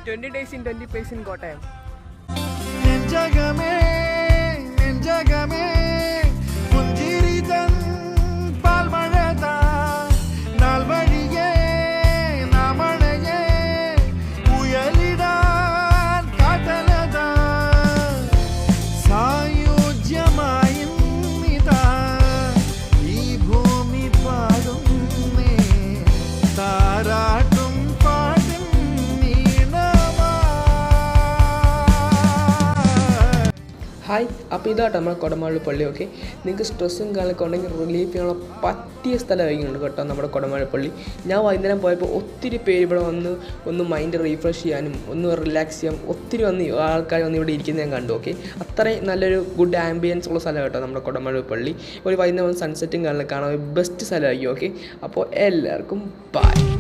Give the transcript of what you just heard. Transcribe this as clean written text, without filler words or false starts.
20 days in 20 place in Kottayam. Hi, അപ്പോൾ ഇതാട്ടോ നമ്മുടെ കൊടമാളൂർ പള്ളി. ഓക്കെ, നിങ്ങൾക്ക് സ്ട്രെസ്സും കാര്യങ്ങളൊക്കെ ഉണ്ടെങ്കിൽ റിലീഫ് ചെയ്യാനുള്ള പറ്റിയ സ്ഥലമായിട്ടുണ്ട് കേട്ടോ നമ്മുടെ കൊടമാളൂർ പള്ളി. ഞാൻ വൈകുന്നേരം പോയപ്പോൾ ഒത്തിരി പേര് ഇവിടെ വന്ന് ഒന്ന് മൈൻഡ് റീഫ്രഷ് ചെയ്യാനും ഒന്ന് റിലാക്സ് ചെയ്യാൻ ഒത്തിരി ആൾക്കാർ വന്ന് ഇവിടെ ഇരിക്കുന്നത് ഞാൻ കണ്ടു. ഓക്കെ, അത്രയും നല്ലൊരു ഗുഡ് ആംബിയൻസ് ഉള്ള സ്ഥലം കേട്ടോ നമ്മുടെ കൊടമാളൂർ പള്ളി. ഒരു വൈകുന്നേരം സൺസെറ്റും കാര്യങ്ങളൊക്കെ കാണാൻ ബെസ്റ്റ് സ്ഥലമായിരിക്കും. ഓക്കെ, അപ്പോൾ എല്ലാവർക്കും ബൈ.